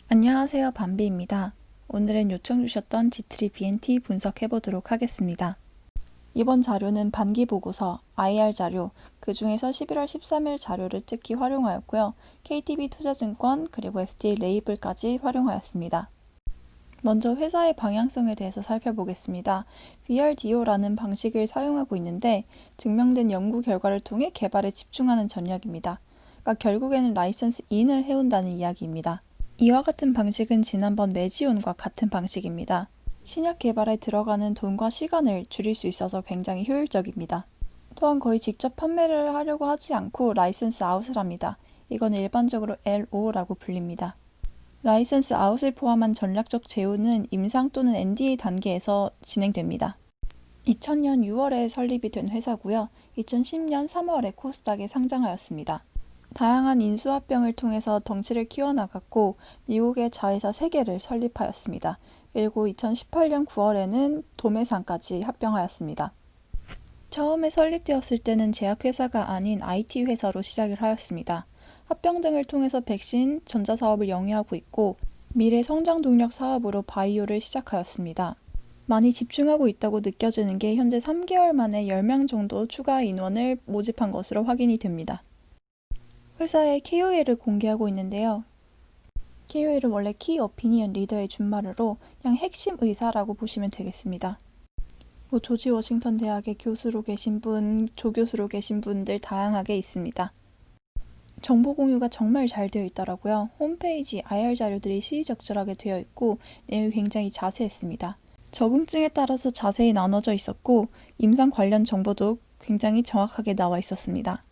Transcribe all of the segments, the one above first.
안녕하세요, 밤비입니다. 오늘은 요청 주셨던 G3 BNT 분석해보도록 하겠습니다. 이번 자료는 반기 보고서, IR 자료, 그 중에서 11월 13일 자료를 특히 활용하였고요. KTB 투자증권 그리고 FDA 레이블까지 활용하였습니다. 먼저 회사의 방향성에 대해서 살펴보겠습니다. VRDO라는 방식을 사용하고 있는데 증명된 연구 결과를 통해 개발에 집중하는 전략입니다. 그러니까 결국에는 라이선스 인을 해온다는 이야기입니다. 이와 같은 방식은 지난번 매지온과 같은 방식입니다. 신약 개발에 들어가는 돈과 시간을 줄일 수 있어서 굉장히 효율적입니다. 또한 거의 직접 판매를 하려고 하지 않고 라이선스 아웃을 합니다. 이건 일반적으로 LO라고 불립니다. 라이선스 아웃을 포함한 전략적 제휴는 임상 또는 NDA 단계에서 진행됩니다. 2000년 6월에 설립이 된 회사고요. 2010년 3월에 코스닥에 상장하였습니다. 다양한 인수합병을 통해서 덩치를 키워나갔고 미국의 자회사 3개를 설립하였습니다. 그리고 2018년 9월에는 도매상까지 합병하였습니다. 처음에 설립되었을 때는 제약회사가 아닌 IT 회사로 시작을 하였습니다. 합병 등을 통해서 백신, 전자사업을 영위하고 있고 미래 성장 동력 사업으로 바이오를 시작하였습니다. 많이 집중하고 있다고 느껴지는 게 현재 3개월 만에 10명 정도 추가 인원을 모집한 것으로 확인이 됩니다. 회사의 KOL을 공개하고 있는데요. KOL은 원래 키 오피니언 리더의 준말으로 그냥 핵심 의사라고 보시면 되겠습니다. 조지 워싱턴 대학의 교수로 계신 분, 조교수로 계신 분들 다양하게 있습니다. 정보 공유가 정말 잘 되어 있더라고요. 홈페이지 IR 자료들이 시의적절하게 되어 있고 내용이 굉장히 자세했습니다. 적응증에 따라서 자세히 나눠져 있었고 임상 관련 정보도 굉장히 정확하게 나와 있었습니다.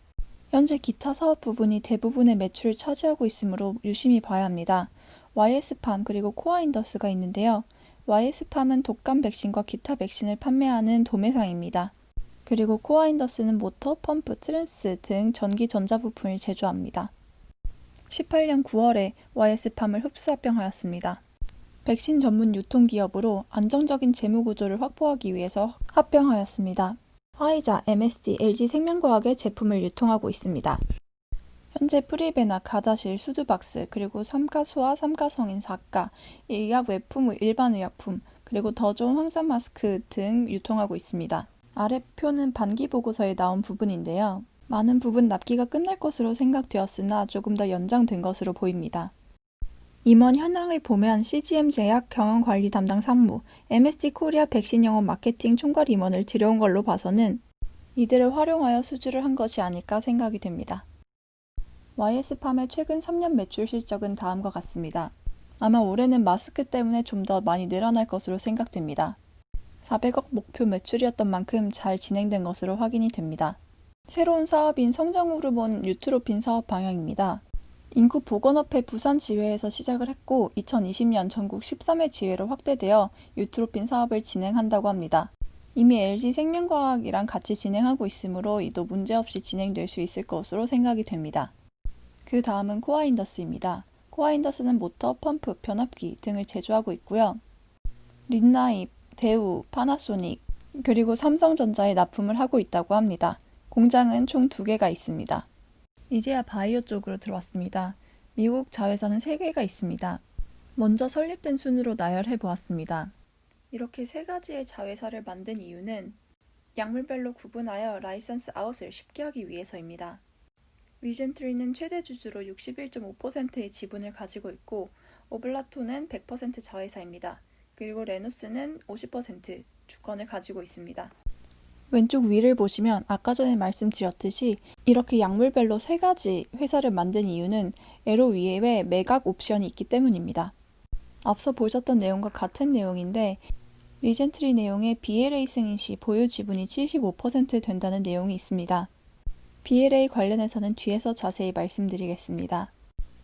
현재 기타 사업 부분이 대부분의 매출을 차지하고 있으므로 유심히 봐야 합니다. YS팜 그리고 코아인더스가 있는데요. YS팜은 독감 백신과 기타 백신을 판매하는 도매상입니다. 그리고 코아인더스는 모터, 펌프, 트랜스 등 전기 전자부품을 제조합니다. 18년 9월에 YS팜을 흡수합병하였습니다. 백신 전문 유통기업으로 안정적인 재무구조를 확보하기 위해서 합병하였습니다. 화이자, MSD, LG생명과학의 제품을 유통하고 있습니다. 현재 프리베나, 가다실, 수두박스, 그리고 삼가소와 삼가성인 4가, 의약 외품, 일반 의약품, 그리고 더 좋은 황산 마스크 등 유통하고 있습니다. 아래 표는 반기 보고서에 나온 부분인데요. 많은 부분 납기가 끝날 것으로 생각되었으나 조금 더 연장된 것으로 보입니다. 임원 현황을 보면 CGM 제약 경영관리 담당 상무, MSD 코리아 백신 영업 마케팅 총괄 임원을 들여온 걸로 봐서는 이들을 활용하여 수주를 한 것이 아닐까 생각이 됩니다. YS팜의 최근 3년 매출 실적은 다음과 같습니다. 아마 올해는 마스크 때문에 좀 더 많이 늘어날 것으로 생각됩니다. 400억 목표 매출이었던 만큼 잘 진행된 것으로 확인이 됩니다. 새로운 사업인 성장 호르몬 유트로핀 사업 방향입니다. 인구 보건업회 부산 지회에서 시작을 했고 2020년 전국 13회 지회로 확대되어 유트로핀 사업을 진행한다고 합니다. 이미 LG생명과학이랑 같이 진행하고 있으므로 이도 문제없이 진행될 수 있을 것으로 생각이 됩니다. 그 다음은 코아인더스입니다. 코아인더스는 모터, 펌프, 변압기 등을 제조하고 있고요. 린나입, 대우, 파나소닉, 그리고 삼성전자에 납품을 하고 있다고 합니다. 공장은 총 2개가 있습니다. 이제야 바이오 쪽으로 들어왔습니다. 미국 자회사는 3개가 있습니다. 먼저 설립된 순으로 나열해 보았습니다. 이렇게 3가지의 자회사를 만든 이유는 약물별로 구분하여 라이선스 아웃을 쉽게 하기 위해서입니다. 리젠트리는 최대 주주로 61.5%의 지분을 가지고 있고 오블라토는 100% 자회사입니다. 그리고 레노스는 50% 주권을 가지고 있습니다. 왼쪽 위를 보시면 아까 전에 말씀드렸듯이 이렇게 약물별로 3가지 회사를 만든 이유는 에로 위에 매각 옵션이 있기 때문입니다. 앞서 보셨던 내용과 같은 내용인데 리젠트리 내용에 BLA 승인 시 보유 지분이 75% 된다는 내용이 있습니다. BLA 관련해서는 뒤에서 자세히 말씀드리겠습니다.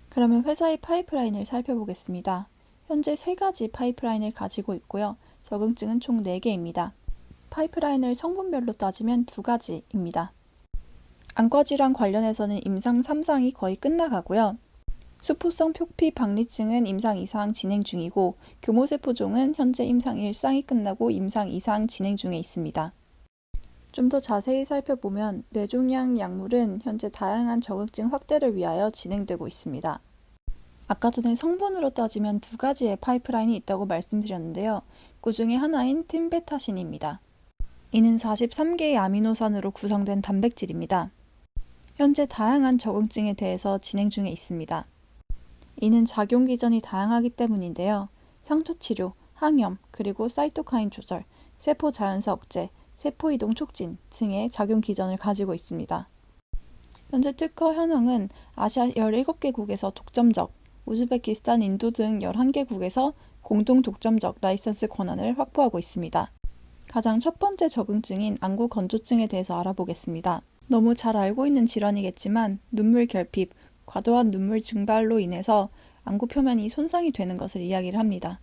그러면 회사의 파이프라인을 살펴보겠습니다. 현재 3가지 파이프라인을 가지고 있고요. 적응증은 총 4개입니다. 파이프라인을 성분별로 따지면 2가지입니다. 안과질환 관련해서는 임상 3상이 거의 끝나가고요. 수포성 표피 박리증은 임상 2상 진행 중이고 교모세포종은 현재 임상 1상이 끝나고 임상 2상 진행 중에 있습니다. 좀 더 자세히 살펴보면 뇌종양 약물은 현재 다양한 적응증 확대를 위하여 진행되고 있습니다. 아까 전에 성분으로 따지면 두 가지의 파이프라인이 있다고 말씀드렸는데요. 그 중에 하나인 팀베타신입니다. 이는 43개의 아미노산으로 구성된 단백질입니다. 현재 다양한 적응증에 대해서 진행 중에 있습니다. 이는 작용 기전이 다양하기 때문인데요. 상처 치료, 항염, 그리고 사이토카인 조절, 세포 자연사 억제, 세포 이동 촉진 등의 작용 기전을 가지고 있습니다. 현재 특허 현황은 아시아 17개국에서 독점적, 우즈베키스탄, 인도 등 11개국에서 공동 독점적 라이선스 권한을 확보하고 있습니다. 가장 첫 번째 적응증인 안구 건조증에 대해서 알아보겠습니다. 너무 잘 알고 있는 질환이겠지만 눈물 결핍, 과도한 눈물 증발로 인해서 안구 표면이 손상이 되는 것을 이야기를 합니다.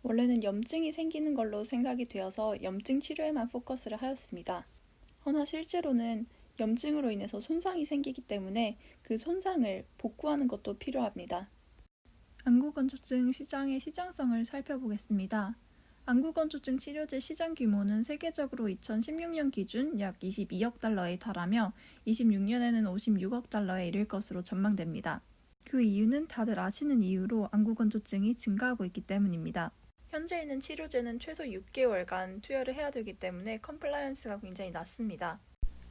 원래는 염증이 생기는 걸로 생각이 되어서 염증 치료에만 포커스를 하였습니다. 허나 실제로는 염증으로 인해서 손상이 생기기 때문에 그 손상을 복구하는 것도 필요합니다. 안구건조증 시장의 시장성을 살펴보겠습니다. 안구건조증 치료제 시장 규모는 세계적으로 2016년 기준 약 22억 달러에 달하며 26년에는 56억 달러에 이를 것으로 전망됩니다. 그 이유는 다들 아시는 이유로 안구건조증이 증가하고 있기 때문입니다. 현재 있는 치료제는 최소 6개월간 투여를 해야 되기 때문에 컴플라이언스가 굉장히 낮습니다.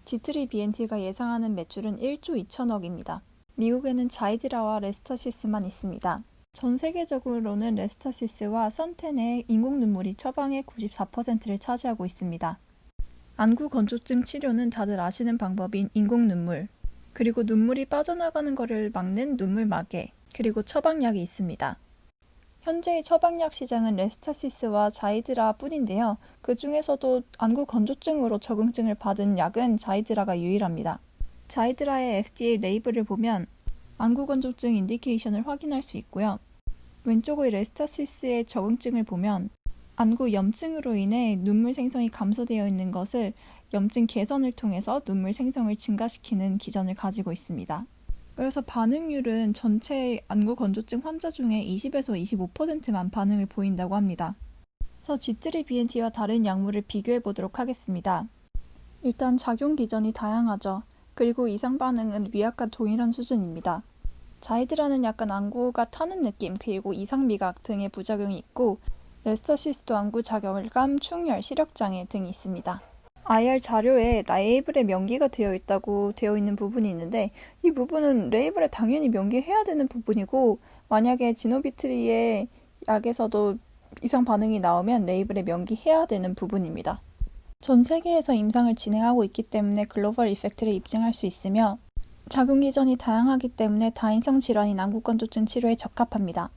지트리 BNT가 예상하는 매출은 1조 2천억입니다. 미국에는 자이드라와 레스터시스만 있습니다. 전 세계적으로는 레스터시스와 선텐의 인공 눈물이 처방의 94%를 차지하고 있습니다. 안구 건조증 치료는 다들 아시는 방법인 인공 눈물, 그리고 눈물이 빠져나가는 것을 막는 눈물 마개, 그리고 처방약이 있습니다. 현재의 처방약 시장은 레스타시스와 자이드라 뿐인데요. 그 중에서도 안구 건조증으로 적응증을 받은 약은 자이드라가 유일합니다. 자이드라의 FDA 레이블을 보면 안구 건조증 인디케이션을 확인할 수 있고요. 왼쪽의 레스타시스의 적응증을 보면 안구 염증으로 인해 눈물 생성이 감소되어 있는 것을 염증 개선을 통해서 눈물 생성을 증가시키는 기전을 가지고 있습니다. 그래서 반응률은 전체 안구 건조증 환자 중에 20에서 25%만 반응을 보인다고 합니다. 그래서 G3 BNT와 다른 약물을 비교해 보도록 하겠습니다. 일단 작용 기전이 다양하죠. 그리고 이상 반응은 위약과 동일한 수준입니다. 자이드라는 약간 안구가 타는 느낌, 그리고 이상 미각 등의 부작용이 있고 레스터시스도 안구 자결감, 충혈, 시력장애 등이 있습니다. IR 자료에 레이블에 명기가 되어 있다고 되어 있는 부분이 있는데 이 부분은 레이블에 당연히 명기를 해야 되는 부분이고 만약에 지노비트리의 약에서도 이상 반응이 나오면 레이블에 명기해야 되는 부분입니다. 전 세계에서 임상을 진행하고 있기 때문에 글로벌 이펙트를 입증할 수 있으며 작용 기전이 다양하기 때문에 다인성 질환인 안구건조증 치료에 적합합니다.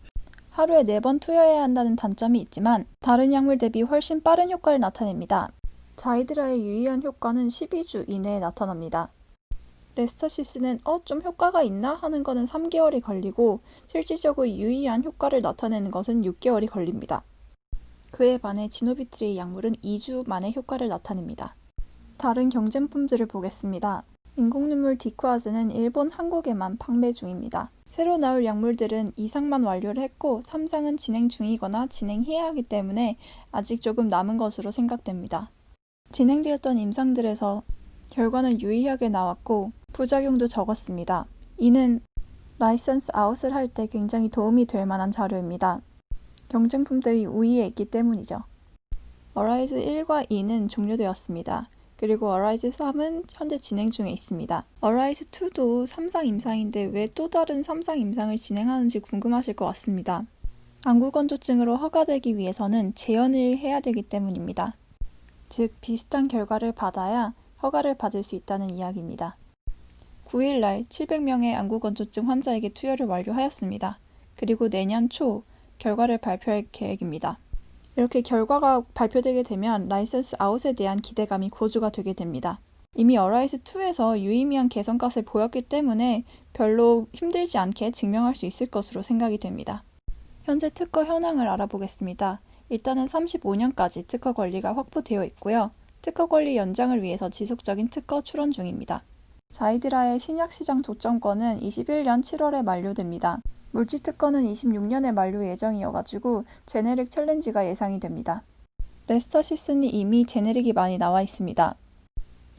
하루에 4번 투여해야 한다는 단점이 있지만 다른 약물 대비 훨씬 빠른 효과를 나타냅니다. 자이드라의 유의한 효과는 12주 이내에 나타납니다. 레스터시스는 좀 효과가 있나 하는 것은 3개월이 걸리고 실질적으로 유의한 효과를 나타내는 것은 6개월이 걸립니다. 그에 반해 지노비트리 약물은 2주 만에 효과를 나타냅니다. 다른 경쟁품들을 보겠습니다. 인공눈물 디쿠아즈는 일본, 한국에만 판매 중입니다. 새로 나올 약물들은 2상만 완료를 했고 3상은 진행 중이거나 진행해야 하기 때문에 아직 조금 남은 것으로 생각됩니다. 진행되었던 임상들에서 결과는 유의하게 나왔고 부작용도 적었습니다. 이는 라이선스 아웃을 할 때 굉장히 도움이 될 만한 자료입니다. 경쟁품들이 우위에 있기 때문이죠. 어라이즈 1과 2는 종료되었습니다. 그리고 어라이즈 3은 현재 진행 중에 있습니다. 어라이즈 2도 3상 임상인데 왜 또 다른 3상 임상을 진행하는지 궁금하실 것 같습니다. 안구건조증으로 허가되기 위해서는 재연을 해야 되기 때문입니다. 즉 비슷한 결과를 받아야 허가를 받을 수 있다는 이야기입니다. 9일날 700명의 안구건조증 환자에게 투여를 완료하였습니다. 그리고 내년 초 결과를 발표할 계획입니다. 이렇게 결과가 발표되게 되면 라이선스 아웃에 대한 기대감이 고조가 되게 됩니다. 이미 어라이즈2에서 유의미한 개선값을 보였기 때문에 별로 힘들지 않게 증명할 수 있을 것으로 생각이 됩니다. 현재 특허 현황을 알아보겠습니다. 일단은 35년까지 특허 권리가 확보되어 있고요. 특허 권리 연장을 위해서 지속적인 특허 출원 중입니다. 자이드라의 신약 시장 독점권은 21년 7월에 만료됩니다. 물질 특허는 26년에 만료 예정이어가지고 제네릭 챌린지가 예상이 됩니다. 레스터시스는 이미 제네릭이 많이 나와 있습니다.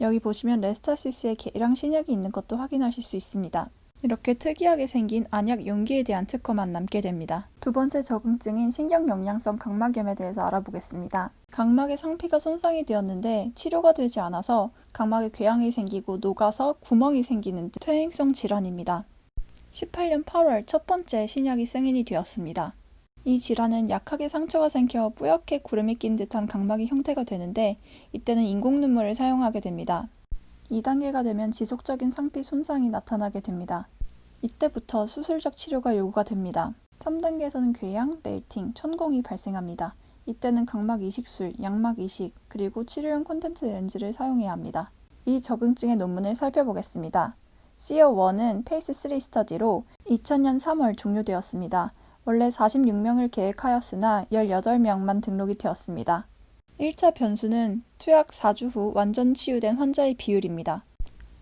여기 보시면 레스터시스의 개량 신약이 있는 것도 확인하실 수 있습니다. 이렇게 특이하게 생긴 안약 용기에 대한 특허만 남게 됩니다. 두 번째 적응증인 신경영양성 각막염에 대해서 알아보겠습니다. 각막의 상피가 손상이 되었는데 치료가 되지 않아서 각막에 궤양이 생기고 녹아서 구멍이 생기는 퇴행성 질환입니다. 18년 8월 첫 번째 신약이 승인이 되었습니다. 이 질환은 약하게 상처가 생겨 뿌옇게 구름이 낀 듯한 각막의 형태가 되는데 이때는 인공 눈물을 사용하게 됩니다. 2단계가 되면 지속적인 상피 손상이 나타나게 됩니다. 이때부터 수술적 치료가 요구가 됩니다. 3단계에서는 궤양, 멜팅, 천공이 발생합니다. 이때는 각막 이식술, 양막 이식, 그리고 치료용 콘텐츠 렌즈를 사용해야 합니다. 이 적응증의 논문을 살펴보겠습니다. CO1은 페이스 3 스터디로 2000년 3월 종료되었습니다. 원래 46명을 계획하였으나 18명만 등록이 되었습니다. 1차 변수는 투약 4주 후 완전 치유된 환자의 비율입니다.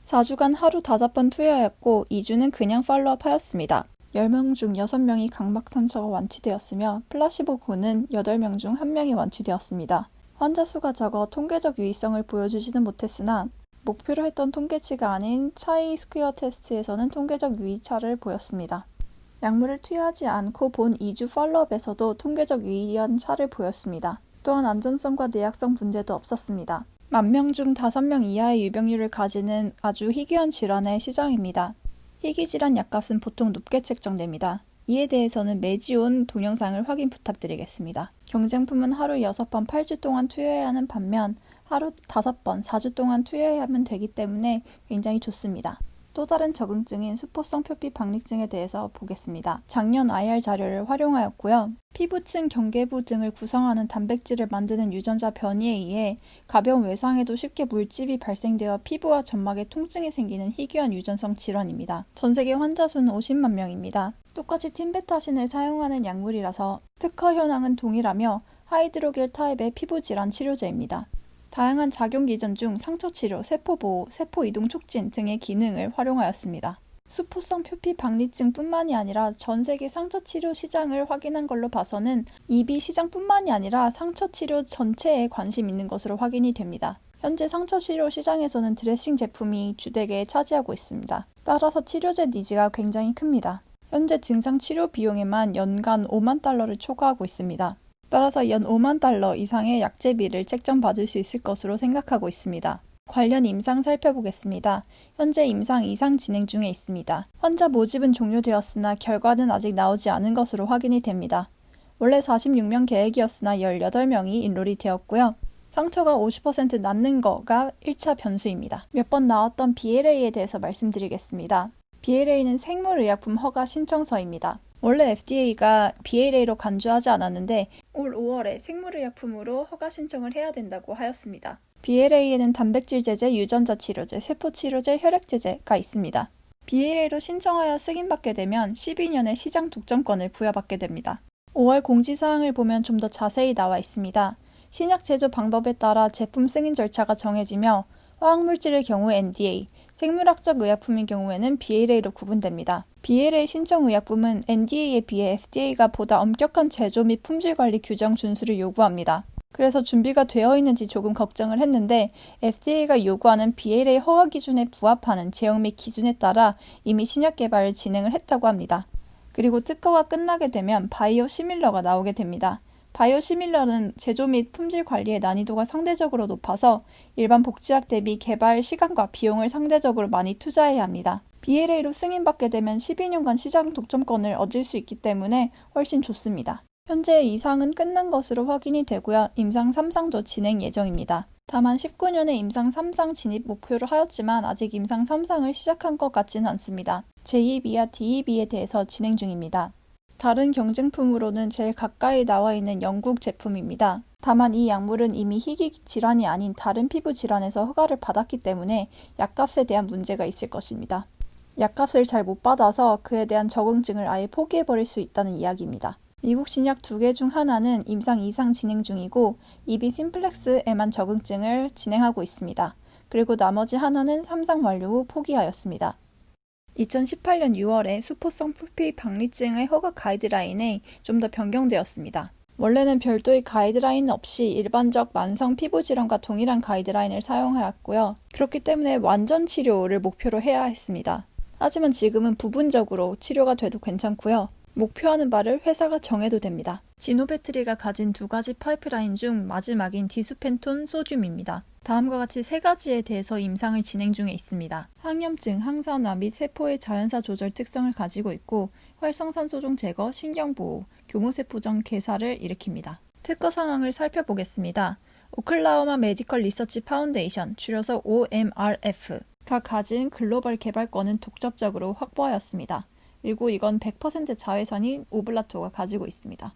4주간 하루 5번 투여하였고 2주는 그냥 팔로업 하였습니다. 10명 중 6명이 각막 상처가 완치되었으며 플라시보 군은 8명 중 1명이 완치되었습니다. 환자 수가 적어 통계적 유의성을 보여주지는 못했으나 목표로 했던 통계치가 아닌 차이 스퀘어 테스트에서는 통계적 유의차를 보였습니다. 약물을 투여하지 않고 본 2주 팔로업에서도 통계적 유의한 차를 보였습니다. 또한 안전성과 내약성 문제도 없었습니다. 10,000명 중 5명 이하의 유병률을 가지는 아주 희귀한 질환의 시장입니다. 희귀질환 약값은 보통 높게 책정됩니다. 이에 대해서는 매지온 동영상을 확인 부탁드리겠습니다. 경쟁품은 하루 6번 8주 동안 투여해야 하는 반면 하루 5번 4주 동안 투여해야 하면 되기 때문에 굉장히 좋습니다. 또 다른 적응증인 수포성 표피 박릭증에 대해서 보겠습니다. 작년 IR 자료를 활용하였고요. 피부층 경계부 등을 구성하는 단백질을 만드는 유전자 변이에 의해 가벼운 외상에도 쉽게 물집이 발생되어 피부와 점막에 통증이 생기는 희귀한 유전성 질환입니다. 전 세계 환자 수는 50만 명입니다. 똑같이 팀베타신을 사용하는 약물이라서 특허 현황은 동일하며 하이드로겔 타입의 피부 질환 치료제입니다. 다양한 작용 기전 중 상처 치료, 세포 보호, 세포 이동 촉진 등의 기능을 활용하였습니다. 수포성 표피 박리증뿐만이 아니라 전 세계 상처 치료 시장을 확인한 걸로 봐서는 EB 시장뿐만이 아니라 상처 치료 전체에 관심 있는 것으로 확인이 됩니다. 현재 상처 치료 시장에서는 드레싱 제품이 주되게 차지하고 있습니다. 따라서 치료제 니즈가 굉장히 큽니다. 현재 증상 치료 비용에만 연간 5만 달러를 초과하고 있습니다. 따라서 연 5만 달러 이상의 약제비를 책정받을 수 있을 것으로 생각하고 있습니다. 관련 임상 살펴보겠습니다. 현재 임상 2상 진행 중에 있습니다. 환자 모집은 종료되었으나 결과는 아직 나오지 않은 것으로 확인이 됩니다. 원래 46명 계획이었으나 18명이 인롤이 되었고요. 상처가 50% 낫는 거가 1차 변수입니다. 몇 번 나왔던 BLA에 대해서 말씀드리겠습니다. BLA는 생물의약품 허가 신청서입니다. 원래 FDA가 BLA로 간주하지 않았는데 올 5월에 생물의약품으로 허가 신청을 해야 된다고 하였습니다. BLA에는 단백질 제제, 유전자 치료제, 세포 치료제, 혈액 제제가 있습니다. BLA로 신청하여 승인받게 되면 12년의 시장 독점권을 부여받게 됩니다. 5월 공지사항을 보면 좀 더 자세히 나와 있습니다. 신약 제조 방법에 따라 제품 승인 절차가 정해지며 화학물질의 경우 NDA, 생물학적 의약품의 경우에는 BLA로 구분됩니다. BLA 신청 의약품은 NDA에 비해 FDA가 보다 엄격한 제조 및 품질 관리 규정 준수를 요구합니다. 그래서 준비가 되어 있는지 조금 걱정을 했는데 FDA가 요구하는 BLA 허가 기준에 부합하는 제형 및 기준에 따라 이미 신약 개발을 진행을 했다고 합니다. 그리고 특허가 끝나게 되면 바이오 시밀러가 나오게 됩니다. 바이오 시밀러는 제조 및 품질 관리의 난이도가 상대적으로 높아서 일반 복제약 대비 개발 시간과 비용을 상대적으로 많이 투자해야 합니다. BLA로 승인받게 되면 12년간 시장 독점권을 얻을 수 있기 때문에 훨씬 좋습니다. 현재 2상은 끝난 것으로 확인이 되고요. 임상 3상도 진행 예정입니다. 다만 19년에 임상 3상 진입 목표를 하였지만 아직 임상 3상을 시작한 것 같지는 않습니다. JEB와 DEB에 대해서 진행 중입니다. 다른 경쟁품으로는 제일 가까이 나와 있는 영국 제품입니다. 다만 이 약물은 이미 희귀 질환이 아닌 다른 피부 질환에서 허가를 받았기 때문에 약값에 대한 문제가 있을 것입니다. 약값을 잘 못 받아서 그에 대한 적응증을 아예 포기해버릴 수 있다는 이야기입니다. 미국 신약 2개 중 하나는 임상 2상 진행 중이고 EB 심플렉스에만 적응증을 진행하고 있습니다. 그리고 나머지 하나는 3상 완료 후 포기하였습니다. 2018년 6월에 수포성 표피 박리증의 허가 가이드라인에 좀 더 변경되었습니다. 원래는 별도의 가이드라인 없이 일반적 만성 피부질환과 동일한 가이드라인을 사용하였고요. 그렇기 때문에 완전 치료를 목표로 해야 했습니다. 하지만 지금은 부분적으로 치료가 돼도 괜찮고요. 목표하는 바를 회사가 정해도 됩니다. 지노배트리가 가진 두 가지 파이프라인 중 마지막인 디수펜톤 소듐입니다. 다음과 같이 세 가지에 대해서 임상을 진행 중에 있습니다. 항염증, 항산화 및 세포의 자연사 조절 특성을 가지고 있고 활성산소종 제거, 신경보호, 교모세포종 개사를 일으킵니다. 특허 상황을 살펴보겠습니다. 오클라호마 메디컬 리서치 파운데이션, 줄여서 OMRF가 가진 글로벌 개발권은 독점적으로 확보하였습니다. 그리고 이건 100% 자회선인 오블라토가 가지고 있습니다.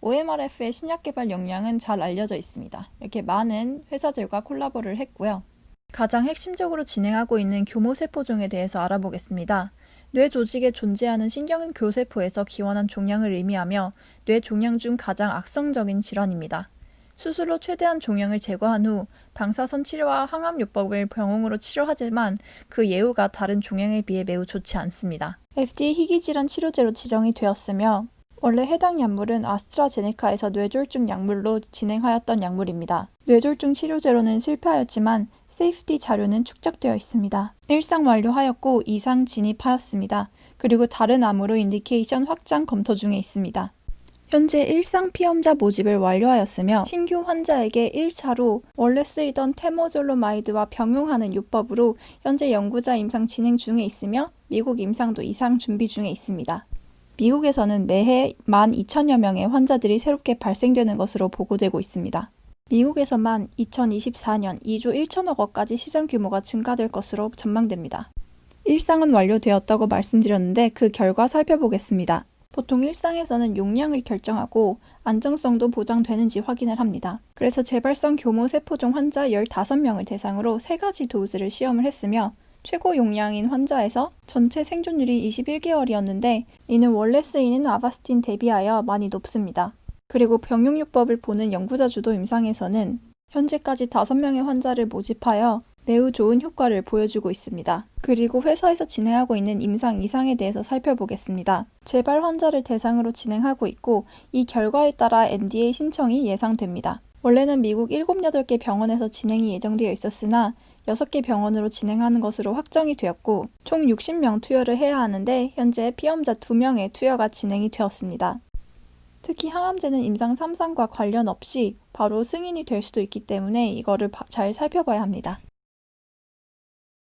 OMRF의 신약 개발 역량은 잘 알려져 있습니다. 이렇게 많은 회사들과 콜라보를 했고요. 가장 핵심적으로 진행하고 있는 교모세포종에 대해서 알아보겠습니다. 뇌 조직에 존재하는 신경교세포에서 기원한 종양을 의미하며 뇌 종양 중 가장 악성적인 질환입니다. 수술로 최대한 종양을 제거한 후 방사선 치료와 항암요법을 병용으로 치료하지만 그 예후가 다른 종양에 비해 매우 좋지 않습니다. FDA 희귀질환 치료제로 지정이 되었으며 원래 해당 약물은 아스트라제네카에서 뇌졸중 약물로 진행하였던 약물입니다. 뇌졸중 치료제로는 실패하였지만 세이프티 자료는 축적되어 있습니다. 일상 완료하였고 이상 진입하였습니다. 그리고 다른 암으로 인디케이션 확장 검토 중에 있습니다. 현재 일상 피험자 모집을 완료하였으며 신규 환자에게 1차로 원래 쓰이던 테모졸로마이드와 병용하는 요법으로 현재 연구자 임상 진행 중에 있으며 미국 임상도 이상 준비 중에 있습니다. 미국에서는 매해 12,000여 명의 환자들이 새롭게 발생되는 것으로 보고되고 있습니다. 미국에서만 2024년 2조 1천억 원까지 시장 규모가 증가될 것으로 전망됩니다. 일상은 완료되었다고 말씀드렸는데 그 결과 살펴보겠습니다. 보통 일상에서는 용량을 결정하고 안정성도 보장되는지 확인을 합니다. 그래서 재발성 교모세포종 환자 15명을 대상으로 3가지 도즈를 시험을 했으며 최고 용량인 환자에서 전체 생존율이 21개월이었는데 이는 원래 쓰이는 아바스틴 대비하여 많이 높습니다. 그리고 병용요법을 보는 연구자 주도 임상에서는 현재까지 5명의 환자를 모집하여 매우 좋은 효과를 보여주고 있습니다. 그리고 회사에서 진행하고 있는 임상 이상에 대해서 살펴보겠습니다. 재발 환자를 대상으로 진행하고 있고 이 결과에 따라 NDA 신청이 예상됩니다. 원래는 미국 7, 8개 병원에서 진행이 예정되어 있었으나 6개 병원으로 진행하는 것으로 확정이 되었고 총 60명 투여를 해야 하는데 현재 피험자 2명의 투여가 진행이 되었습니다. 특히 항암제는 임상 3상과 관련 없이 바로 승인이 될 수도 있기 때문에 이거를 잘 살펴봐야 합니다.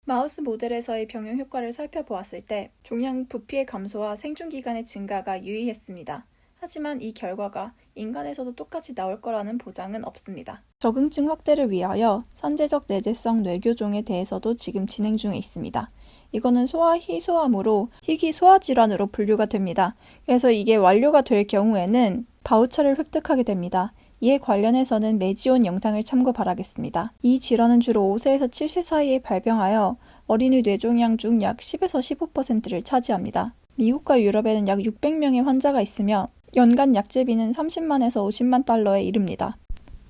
마우스 모델에서의 병용 효과를 살펴보았을 때 종양 부피의 감소와 생존기간의 증가가 유의했습니다. 하지만 이 결과가 인간에서도 똑같이 나올 거라는 보장은 없습니다. 적응증 확대를 위하여 산재적 내재성 뇌교종에 대해서도 지금 진행 중에 있습니다. 이거는 소아 희소암으로 희귀 소아질환으로 분류가 됩니다. 그래서 이게 완료가 될 경우에는 바우처를 획득하게 됩니다. 이에 관련해서는 매지온 영상을 참고 바라겠습니다. 이 질환은 주로 5세에서 7세 사이에 발병하여 어린이 뇌종양 중 약 10에서 15%를 차지합니다. 미국과 유럽에는 약 600명의 환자가 있으며 연간 약제비는 30만에서 50만 달러에 이릅니다.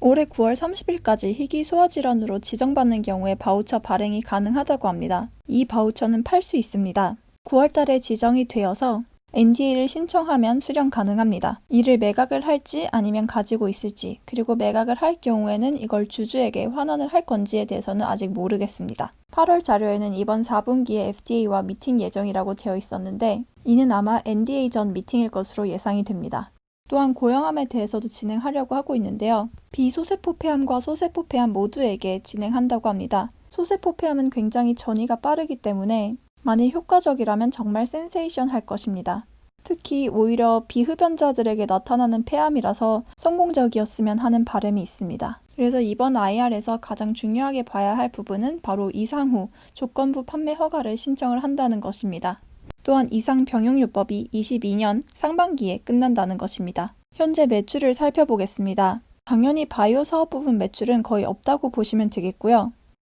올해 9월 30일까지 희귀 소아질환으로 지정받는 경우에 바우처 발행이 가능하다고 합니다. 이 바우처는 팔 수 있습니다. 9월 달에 지정이 되어서 NDA를 신청하면 수령 가능합니다. 이를 매각을 할지 아니면 가지고 있을지, 그리고 매각을 할 경우에는 이걸 주주에게 환원을 할 건지에 대해서는 아직 모르겠습니다. 8월 자료에는 이번 4분기에 FDA와 미팅 예정이라고 되어 있었는데 이는 아마 NDA 전 미팅일 것으로 예상이 됩니다. 또한 고형암에 대해서도 진행하려고 하고 있는데요. 비소세포 폐암과 소세포 폐암 모두에게 진행한다고 합니다. 소세포 폐암은 굉장히 전이가 빠르기 때문에 만일 효과적이라면 정말 센세이션 할 것입니다. 특히 오히려 비흡연자들에게 나타나는 폐암이라서 성공적이었으면 하는 바람이 있습니다. 그래서 이번 IR에서 가장 중요하게 봐야 할 부분은 바로 이상 후 조건부 판매 허가를 신청을 한다는 것입니다. 또한 이상 병용요법이 22년 상반기에 끝난다는 것입니다. 현재 매출을 살펴보겠습니다. 당연히 바이오 사업 부분 매출은 거의 없다고 보시면 되겠고요.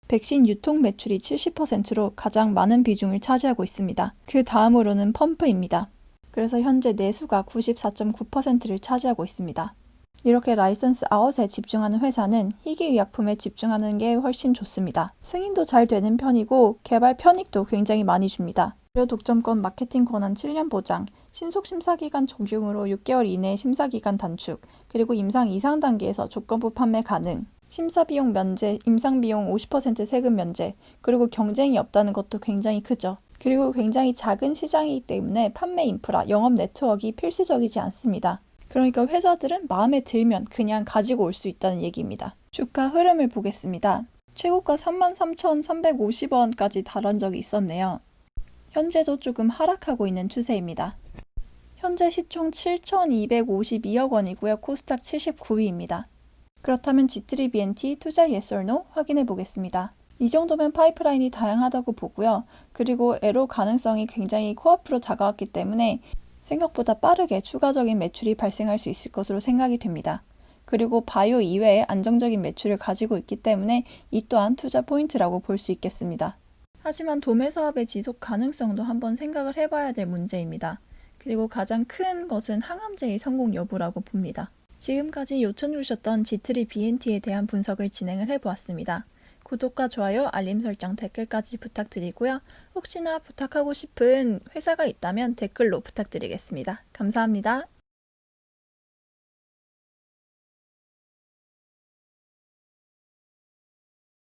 백신 유통 매출이 70%로 가장 많은 비중을 차지하고 있습니다. 그 다음으로는 펌프입니다. 그래서 현재 내수가 94.9%를 차지하고 있습니다. 이렇게 라이선스 아웃에 집중하는 회사는 희귀의약품에 집중하는 게 훨씬 좋습니다. 승인도 잘 되는 편이고 개발 편익도 굉장히 많이 줍니다. 무료 독점권 마케팅 권한 7년 보장, 신속 심사기간 적용으로 6개월 이내 심사기간 단축, 그리고 임상 이상 단계에서 조건부 판매 가능, 심사비용 면제, 임상비용 50% 세금 면제, 그리고 경쟁이 없다는 것도 굉장히 크죠. 그리고 굉장히 작은 시장이기 때문에 판매 인프라, 영업 네트워크가 필수적이지 않습니다. 그러니까 회사들은 마음에 들면 그냥 가지고 올 수 있다는 얘기입니다. 주가 흐름을 보겠습니다. 최고가 33,350원까지 달한 적이 있었네요. 현재도 조금 하락하고 있는 추세입니다. 현재 시총 7,252억 원이고요. 코스닥 79위입니다. 그렇다면 G3BNT 투자 Yes or No 확인해 보겠습니다. 이 정도면 파이프라인이 다양하다고 보고요. 그리고 애로 가능성이 굉장히 코앞으로 다가왔기 때문에 생각보다 빠르게 추가적인 매출이 발생할 수 있을 것으로 생각이 됩니다. 그리고 바이오 이외에 안정적인 매출을 가지고 있기 때문에 이 또한 투자 포인트라고 볼 수 있겠습니다. 하지만 도매 사업의 지속 가능성도 한번 생각을 해봐야 될 문제입니다. 그리고 가장 큰 것은 항암제의 성공 여부라고 봅니다. 지금까지 요청 주셨던 G3BNT에 대한 분석을 진행을 해보았습니다. 구독과 좋아요, 알림 설정, 댓글까지 부탁드리고요. 혹시나 부탁하고 싶은 회사가 있다면 댓글로 부탁드리겠습니다. 감사합니다.